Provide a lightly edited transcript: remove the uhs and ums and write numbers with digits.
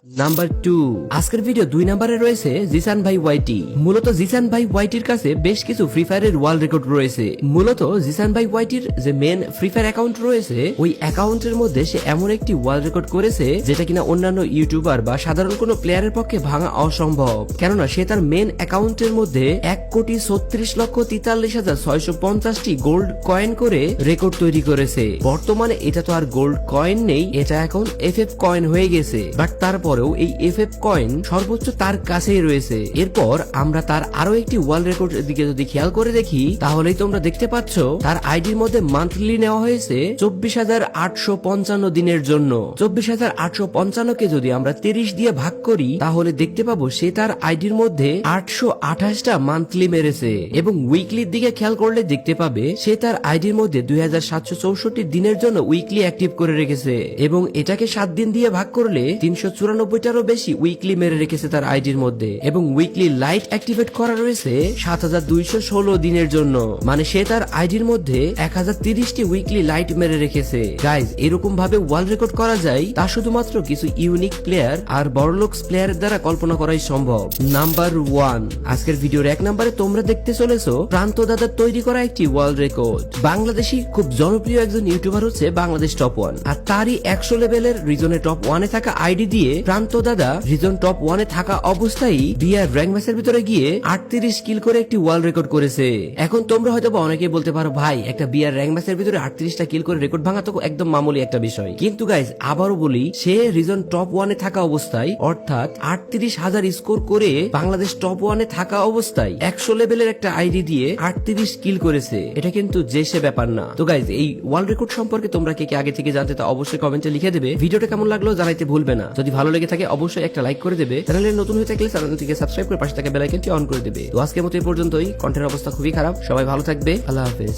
Number 2, আজকের video 2 নম্বরে রয়েছে জিসান ভাই ওয়াইটি। মূলত জিসান ভাই ওয়াইটির কাছে বেশ কিছু ফ্রি ফায়ারের ওয়ার্ল্ড রেকর্ড রয়েছে। মূলত জিসান ভাই ওয়াইটির যে মেন ফ্রি ফায়ার অ্যাকাউন্ট রয়েছে, ওই অ্যাকাউন্টের মধ্যে সে এমন একটি ওয়ার্ল্ড রেকর্ড করেছে যেটা কিনা অন্যান্য ইউটিউবার বা সাধারণ কোনো প্লেয়ারের পক্ষে ভাঙা অসম্ভব। কেননা সে তার মেন অ্যাকাউন্টের মধ্যে 1,36,43,650টি গোল্ড কয়েন করে রেকর্ড তৈরি করেছে। বর্তমানে এটা তো আর গোল্ড কয়েন নেই, এটা এখন এফএফ কয়েন হয়ে গেছে। বাট তারপরেও এই এফএফ কয়েন সর্বোচ্চ তার কাছেই রয়েছে। এরপর আমরা তার আরো একটি ওয়ার্ল্ড রেকর্ড দিকে যদি খেয়াল করে দেখি, তাহলেই তোমরা দেখতে পাচ্ছ তার আইডির মধ্যে মান্থলি নেওয়া হয়েছে 24,855 দিনের জন্য। 24,855 কে যদি আমরা 30 দিয়ে ভাগ করি, তাহলে দেখতে পাবো সে তার আইডির মধ্যে 828টা মান্থলি মেরেছে। এবং উইকলির দিকে খেয়াল করলে দেখতে পাবে সে তার আইডির মধ্যে 2764 দিনের জন্য উইকলি অ্যাক্টিভ করে রেখেছে। এবং এটাকে 7 দিন দিয়ে ভাগ করলে 394টারও বেশি উইকলি মেরে রেখেছে তার আইডির মধ্যে। এবং উইকলি লাইট অ্যাক্টিভেট করা রয়েছে 7216 দিনের জন্য। মানে সে তার আইডির মধ্যে 1030টি উইকলি লাইট মেরে রেখেছে। গাইজ, এরকম ভাবে ওয়ার্ল্ড রেকর্ড করা যায় তা শুধুমাত্র কিছু ইউনিক প্লেয়ার আর বড়লোকস প্লেয়ারের দ্বারা কল্পনা করাই সম্ভব। নাম্বার 1, আজকের ভিডিওর 1 নম্বরে তোমরা দেখতে চলেছো প্রান্ত দাদার তৈরি করা একটি ওয়ার্ল্ড রেকর্ড। বাংলাদেশি খুব জনপ্রিয় একজন ইউটিউবার হচ্ছে বাংলাদেশ টপ 1, আর তারই 100 লেভেলের রিজনে টপ 1 এ থাকা আইডি দিয়ে প্রান্ত দাদা রিজন টপ 1 এ থাকা অবস্থায় বিআর র্যাঙ্ক ম্যাচের ভিতরে গিয়ে 38 কিল করে একটি ওয়ার্ল্ড রেকর্ড করেছে। এখন তোমরা হয়তো অনেকেই বলতে পারো, ভাই একটা বিআর র্যাঙ্ক ম্যাচের ভিতরে 38টা কিল করে রেকর্ড ভাঙা তো একদম মামুলি একটা বিষয়। কিন্তু গাইজ, আবারও বলি, সে রিজন টপ 1 এ থাকা অবস্থায়, অর্থাৎ 38,000 স্কোর করে বাংলাদেশ টপ 1 এ থাকা অবস্থায় 100 লেভেলের একটা আইডি দিয়ে 38 কিল করেছে। এটা কিন্তু যে সে ব্যাপার না। তো গাইজ, এই ওয়ার্ল্ড রেকর্ড সম্পর্কে তোমরা কে আগে থেকে জানতে তা অবশ্যই কমেন্টে লিখে দেবে। ভিডিওটা কেমন লাগলো জানাইতে ভুলবে না। যদি ভালো লেগে থাকে অবশ্যই একটা লাইক করে দেবে। চ্যানেলে নতুন হয়ে থাকলে চ্যানেলটিকে সাবস্ক্রাইব করে পাশে থাকা বেল আইকনটি অন করে দেবে। তো আজকের মতো এই পর্যন্তই। কন্টেন্টের অবস্থা খুবই খারাপ। সবাই ভালো থাকবে। আল্লাহ হাফেজ।